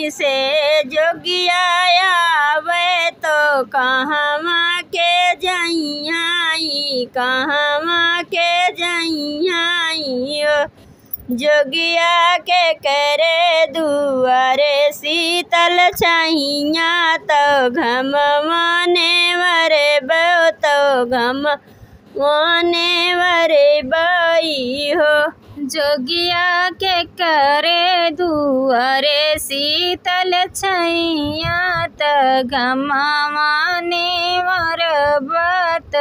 से जोगिया आवे तो कहवा के जइयाई, कहवा के जइयाई। जोगिया के करे दुआरे शीतल छहिया, तो घम माने वरे बो, तो घम माने वरे बई हो। जोगिया के करे दुआरे शीतल छैया, त घमा माने वरबत,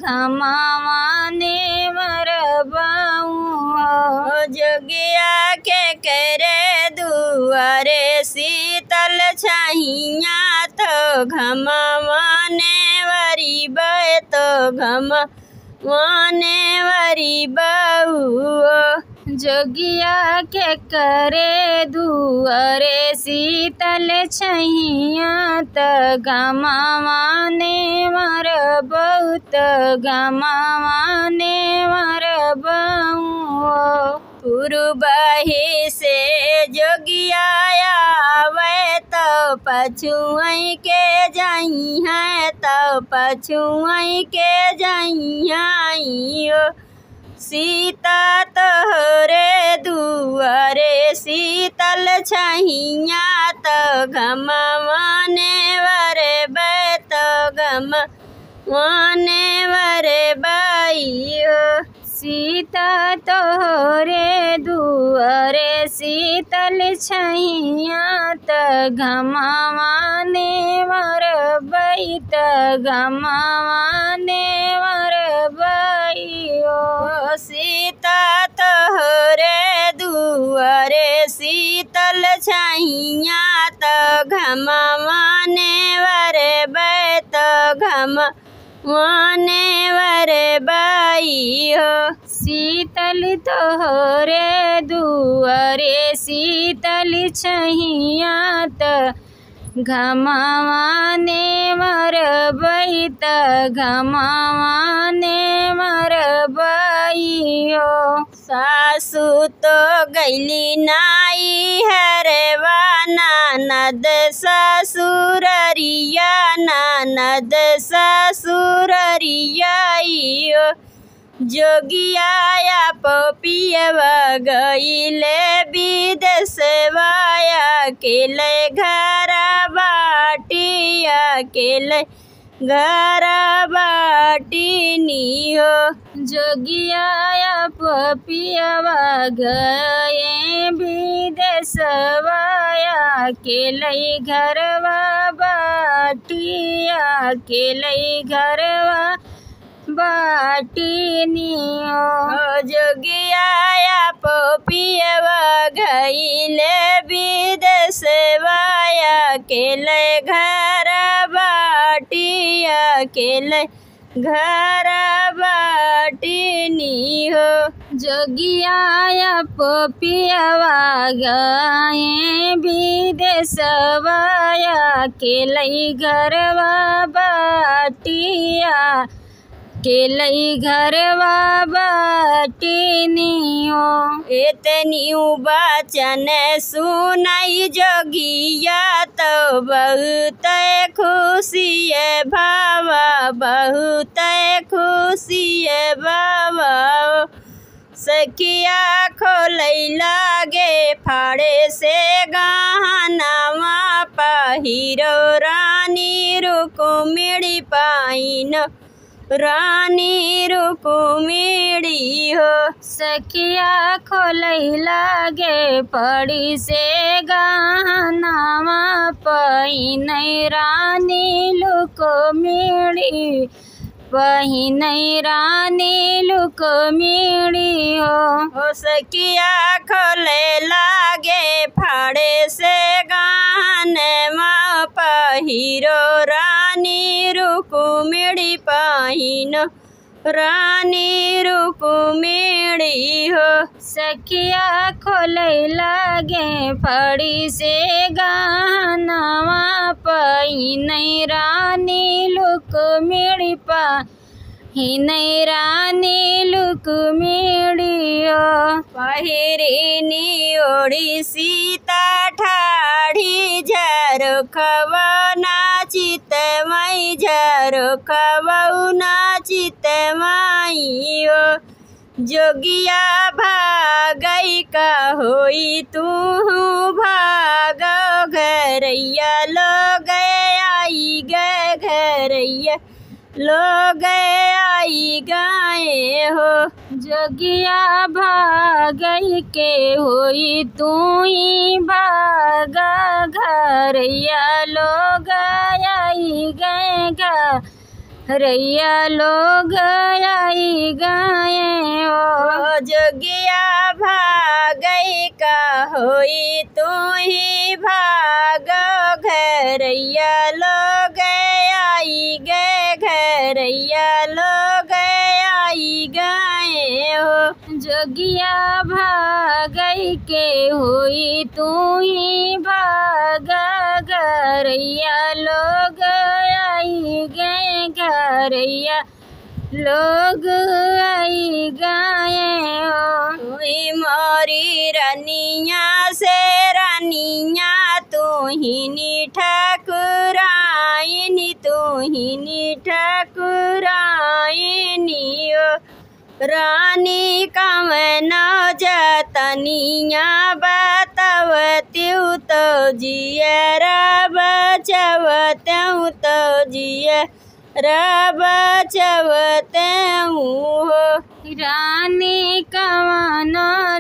घमा माने वरबाऊ। जोगिया के करे दुआरे शीतल छहिया, तो घम माने वरी बे, तो घम माने वरी बऊ। जोगिया के करे दुआरे शीतल छैया, त घमा माने वरबऊ, त घमा माने वरबाऊ। पूर्वहि से जोगिया आवे तो पछुआई के जइहा, तो पछुआई के जइहा। सीता तोहरे दुआरे शीतल छहिया, तो घम माने वरे बे, तो घम माने वरे बई। सीता तोहरे दुआरे शीतल छैया, त घमा माने वरबई, त घमा माने वरबई। सीता तोहरे दुआरे शीतल छहिया, तो घम माने वरे बे, तो घम माने वरे बई हो। शीतल तोहरे दुआरे शीतल छैया, त घमा माने वरबई, त घमा माने वरबई हो। सासु तो गैली नाई हरवा, ननद ससुररिया, ननद ससुररिया। जोगिया पपियवा गईले विदेशवा, अकेले घर बाटिया, अकेले घर बाटिनी हो। जोगिया पपियवा गए विदेशवा, अकेले घरवा बाटिया, अकेले घरवा बाटिनी हो। जोगिया पपियवा गईले विदेशवा, अकेले घर बाटिया, अकेले घर बाटिनी हो। जोगिया पपियवा गए विदेशवा, अकेले घरवा बाटिया, अकेले घरवा बाटिनी हो। इतनी बचन सुनाई जोगिया, तो बहुत खुशी भावा, बहुत खुशी बाबा। सखिया खोलै लागे फाड़े से गहनावा, पहिरो रानी रुक्मिणी पाइन, रानी रुक्मिणी हो। सखिया खोलै लागे पड़ी से गहनावा, पहिनै रानी रुक्मिणी, पहिनै रानी रुक्मिणी हो। सखिया खोले लागे फाड़े से गहनावा, पहिरो रानी रुक्मिणी पाइन, रानी रुक्मिणी हो। सखिया खोलै लागे फड़ी से गहनावा, पहिनै रानी रुक्मिणी पहिनै रानी रुक्मिणी हो। पहिरिनी ओढ़ी सीता ठाढ़ी झरो खवना चित मई झरो खवना चित मई हो। जोगिया भागई का होई तू भाग घरैया लोग आई गए घरैया लोग आई गए हो। जोगिया भागई के होई तू ही भागा घरैया लोग आई गए घरैया लोग आई गए हो। जोगिया भागई का होई तू ही भाग घरैया लोग आई गए घरैया लोग आई गए हो। जोगिया भागई के होई तू ही भागा घरैया लोग आई गए घरैया लोग आई गए हो। मोरी रानिया से रानिया तू ही ठाकुराइनी तू ही ठाकुराइनी ओ। रानी कवन जतनिया बतावत्यू तो जियरा बचवत्यू तो जियरा बचवत्यू हो। रानी कवन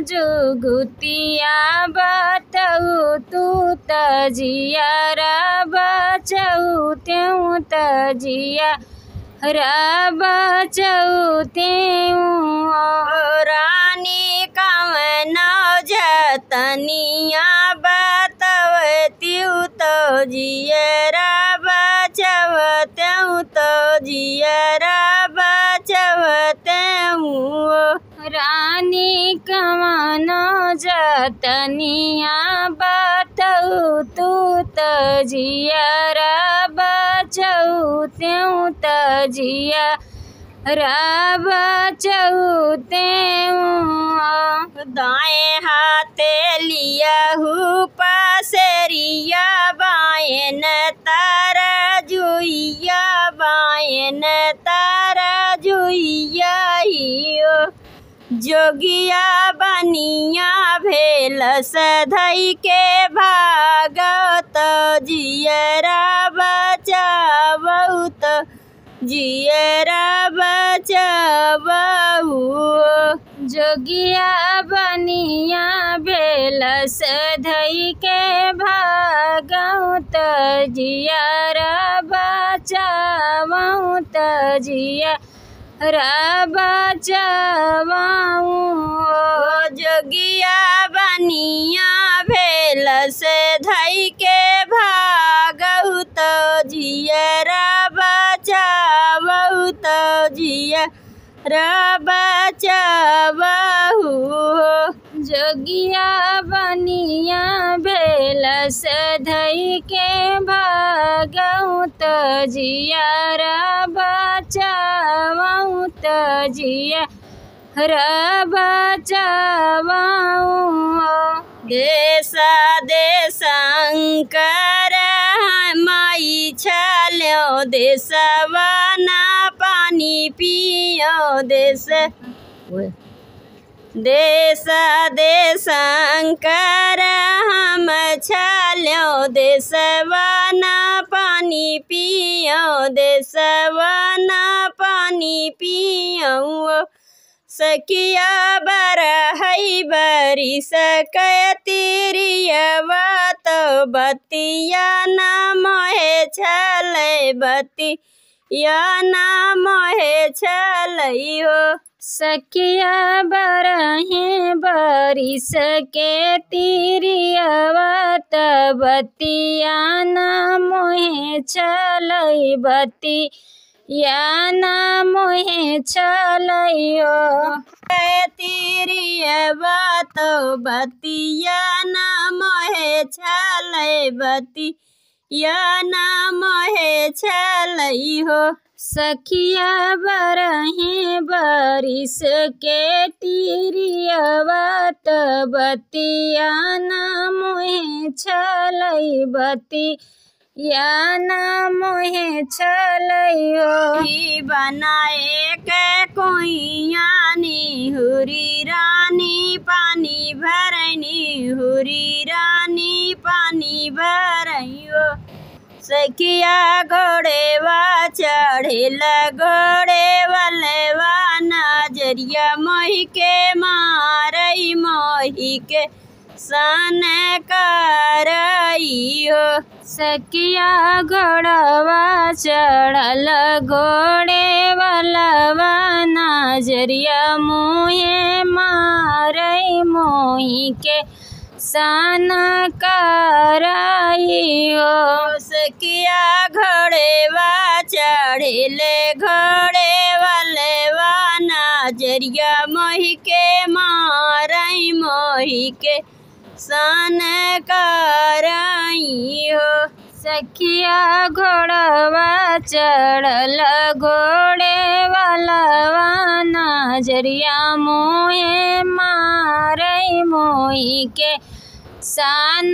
जुगुतिया बतऊ तू तजियारा बचऊ त्यों तजिया बचऊ त्यों। रानी कवन जतनिया बतवत्यू तो जियरा बचवत्यू तो जियरा बचवत्यू। रानी कवन जतनिया बतऊ तू तजियारा बचऊ त्यों तजिया बचऊ त्यों। दाएं हाथे लिया हूँ पसेरिया बायन तारा जुइया बायन तारा जुइया हियो। जोगिया बनिया भेल सधई के भागत जियरा बचावऊ तो जियरा बचावऊ। जोगिया बनिया भेल सधई के भागऊ तो जियरा बचावऊ तो जियरा बचावऊ। जोगिया बनिया भेल सधई के भागऊ तो जियरा बचावऊ तो जियरा बचावऊ। जोगिया बनिया भेल सधई के भागऊ तो जियरा बचावऊ तो जियरा बचावऊ। देसा देशंकर माई छल्यो देशवाना पानी पियो देश देशंकर हम छल्यो देशवाना पानी पियो देशवाना पानी पियो। सखिया बरहई बरी सकतिरियवा तो बतिया न मोहे छलै बतिया न मोहे छलै हो। सखिया बरहे बरिस के तिरियवा त बतिया न मोहे छलै बतिया न मोहे छलैयो। तिरियवा तो बतिया न मोहे छलै बतिया न मोहे छलै हो। सखिया बरहे बरिस के तिरियवा त बतिया न मोहे छलै बतिया न मोहे छलै हो। बनाए के कोइया निहुरी रानी पानी भरनी हुरी रानी पानी भरइयो। सखिया घोड़ेवा चढ़ेल घोड़े वालेवा नजरिया मोहि के मारई मोहि के सन करइयो। सखिया घोड़वा चढ़ल घोड़े वालवा नजरिया मोहे मारई मोहि के सन करइयो। सखिया घोड़ेवा चढ़ेले घोड़े वालेवा नजरिया मोहि के मारई मोहि के सन करइयो। सखिया घोड़वा चढ़ल घोड़े वालवा नजरिया मोहे मारई मोहि के सन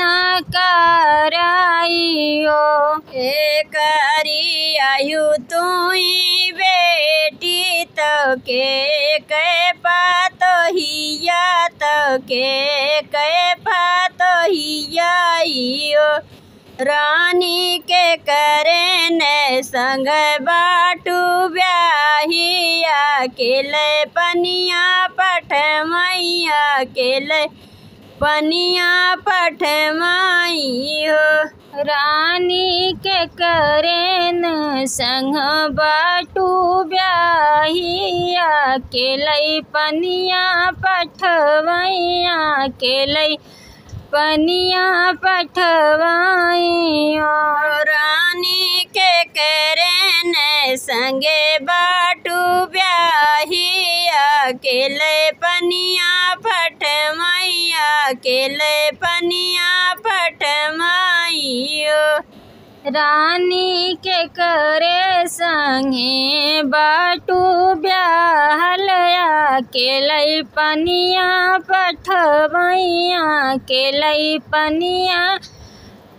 करइयो। करी आयु तुई बेटी तो के पातोहिया तो के पातोहिया रानी के करे ने संग बाटू ब्याही अकेले पनिया पठमैया अकेले पनिया पठमई हो। रानी के करेन संग बाटू ब्याही अकेले पनिया पठवैया अकेले पनिया पठवई हो। रानी के करेन संगे बाटू ब्याही अकेले पनिया पठमैया अकेले पनिया पठमई हो। रानी के करे संगे बाटू ब्याहल अकेले पनिया पठवैया अकेले पनिया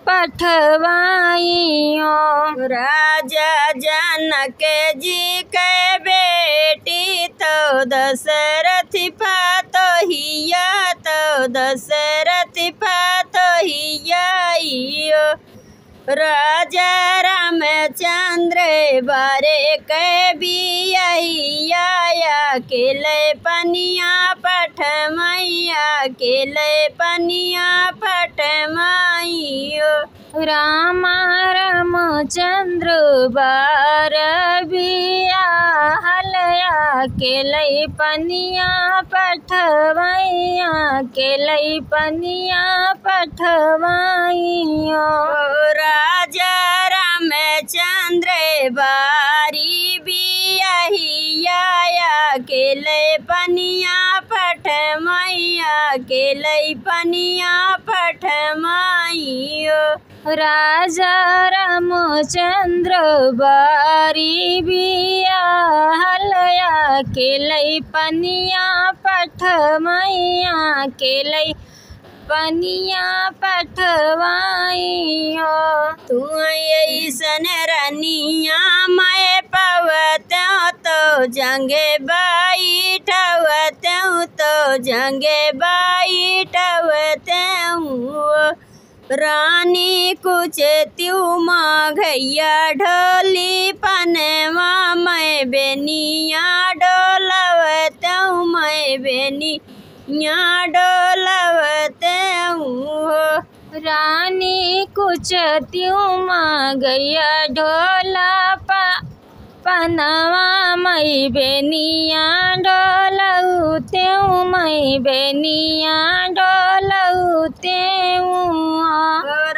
पठवई हो। राजा जनक जी के बेटी तो दशरथ पातोहिया तो दशरथ पातोहिया। राजा रामचंद्र बारे के बिया अकेले पनिया पठमैया अकेले पनिया पठमई हो। रामा रामचंद्र बार बियाहल अकेले पनिया पठवैया अकेले पनिया पठवई हो। राजा रामचंद्र बारी बियाहिया अकेले पनिया पठमैया अकेले पनिया पठमई हो। राजा रामचंद्र बारी बियाहल अकेले पनिया पठमैया अकेले पनिया पठवई हो। तू ऐसन रानिया मैं पवतौ तो जंगे बैठवतौ तो जंगे बैठवतौ। रानी कुछ त्यू माघैया ढोली पनवा मैं बेनिया डोलवतौ मैं बेनिया डोलवतौ हो। रानी कुछ त्यू माघैया ढोला पनवा मैं बेनिया डोलौतेऊ मैं बेनिया डोलौतेऊ।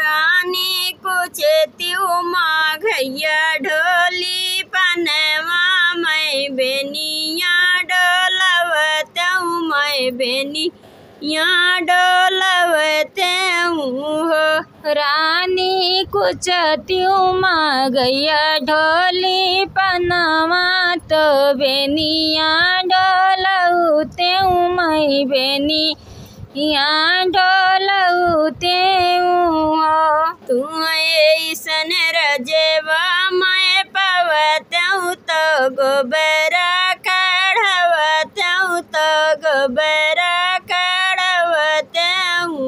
रानी कुछ त्यू माघैया ढोली पनवा मैं बेनिया डोलवतौ मैं बेनिया यहाँ डोलवते हो। रानी कुछ त्युमा गैया ढोली पनमा तो बेनिया डोलौते मई बेनी यहाँ डोलौते हो। तू ऐसन रजेवा मैं पवतऊ तो गोबरा कढ़वतऊ तो गोबरा कढ़वतऊ।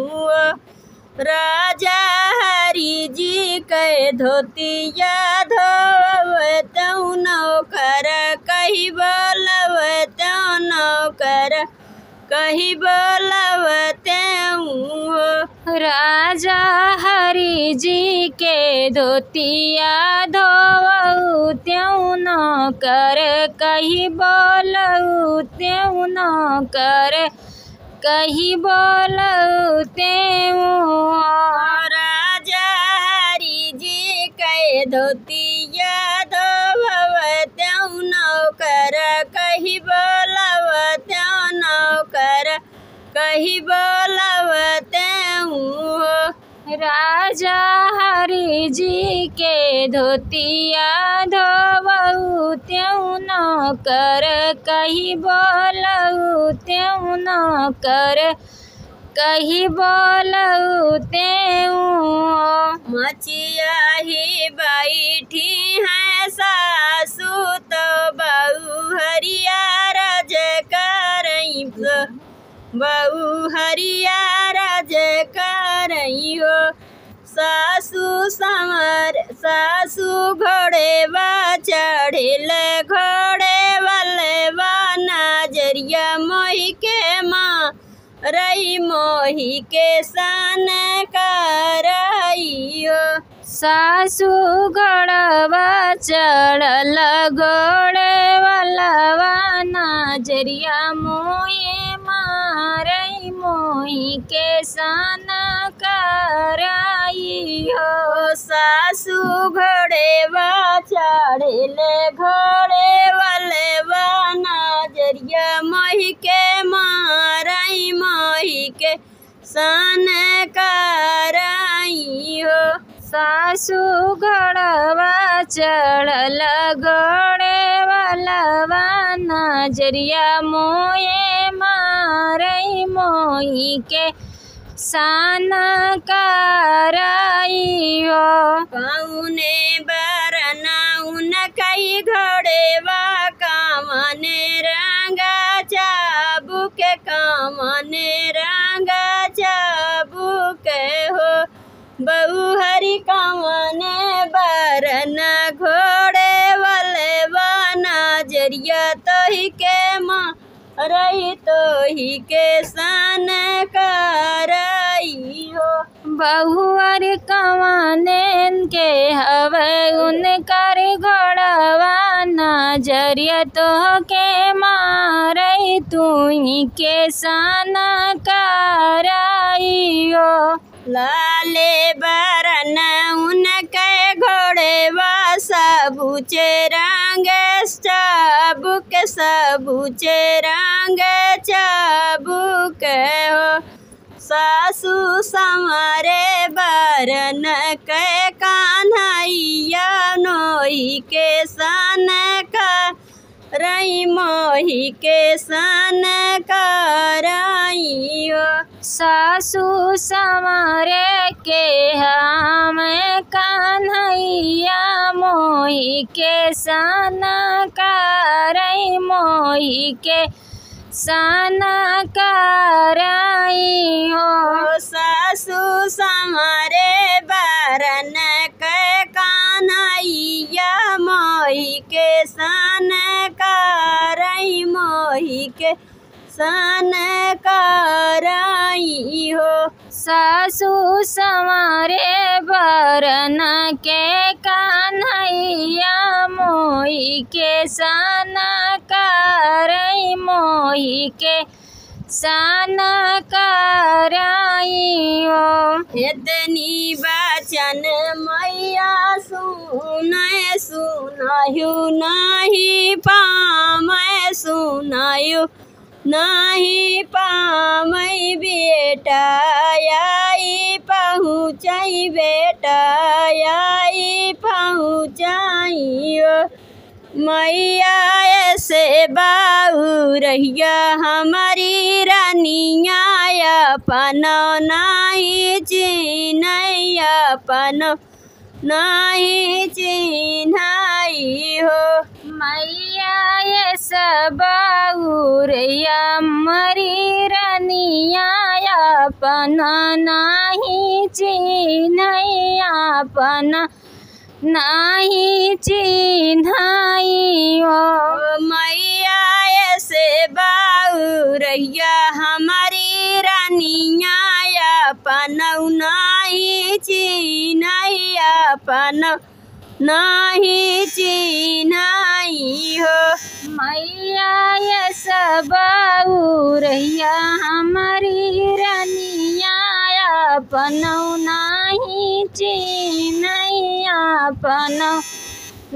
राजा हरि जी के धोतिया धोवतऊ नौकर कही बोलवतऊ नौकर कही बोलवतऊ। राजा हरि जी के धोतिया धोवऊ त्यों नौकर कही बोलऊ त्यों नौकर कही बोलऊ त्यों। राजा हरि जी के धोतिया धोवतऊ नौकर कही बोलवतऊ नौकर कही बोलवतऊ। राजा हरि जी के धोतिया धोवऊ त्यों नौकर कही बोलऊ त्यों नौकर कही बोलऊ त्यों। मचिया ही बैठी है सासू तो बहू हरिया राज करई बहू हरिया राज करई हो। सासू घोड़े वा चढ़िल घोड़े वाले वा नजरिया मोही के माँ रही मोही के सन करई हो। सासू घोड़वा चढ़ल घोड़े वालवा नजरिया मोये मारई मोही के सन कराई हो। सासू घोड़े वा चढ़ले घोड़े वाले वा नजरिया मोही के मारई मोही के सन कराई हो। सासू घोड़वा चढ़ल घोड़े वालवा नजरिया मोये मारई मोही के सन कराई हो। कौने बरना उन कई घोड़े वा कामने रंगा चाबुक कामने रंगा चाबुक हो। बहू हरि कामने बरन घोड़े वाले वा नजरिया तो ही के माँ रही तो ही के सन कराई हो। बहुअर कवाने के हवे उनकर घोड़वा नजरिया तो के मारई तू ही के सन कराई हो। लाले बरन उनके घोड़े वा सबूचे रंग चाबुक सबूचे रंग चाबुक हो। सासू समारे बरन के कान्हैया नोही के सन करई मोही के सन कराई हो। सासू समारे के हम कान्हैया मोही के सन करई मोही के सन कराई हो। सासू समारे बरन के कान्हैया मोही के सन करई मोही के सन कराई हो। सासू समारे बरन के कान्हैया मोही के सन करई मोही के सन कराई हो। इतनी बचन मैया सुनाय सुनायु नहीं पामै सुनायु नाही पामई बेटा आई पहुँचई बेटा आई पहुँचाई मैया ऐसे बाउरहिया हमारी रानिया अपन नाही चिन्हैया अपन नहीं चिन्हाई हो मैया ये सबौरैया मरी रनिया अपन नाही चिन्हैया अपन नाही चिन्हाई हो मैया ऐसे बाउरैया हमारी रानिया अपन नहीं चिन्हैया अपन नहीं चिन्हाई हो मैया ये सबौरैया हमारी रनिया अपन नाही चिन्हैया अपन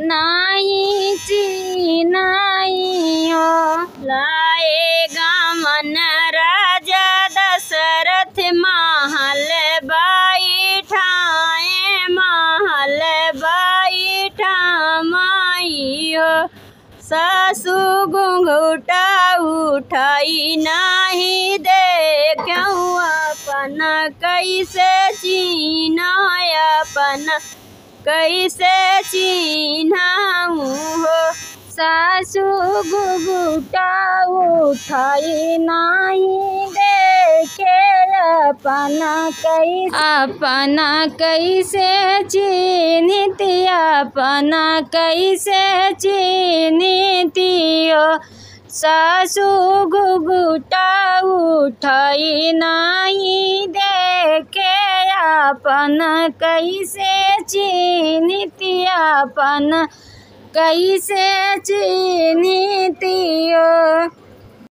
नाही चिन्हाई हो लाएगा मन राजा दशरथ महल बैठाए महल बैठामाई हो सासु घुंघटा उठाई नहीं देखूँ अपन कैसे चिन्ह अपन कैसे चिन्हाऊँ हो सासु घुघुटा उठाई नहीं देखे अपना कैसे चिन्हती अपना कैसे चिन्हतियो सासु घुघुटा उठाई नहीं देखे अपन कैसे चिन्हती अपन कैसे चिन्हतियो।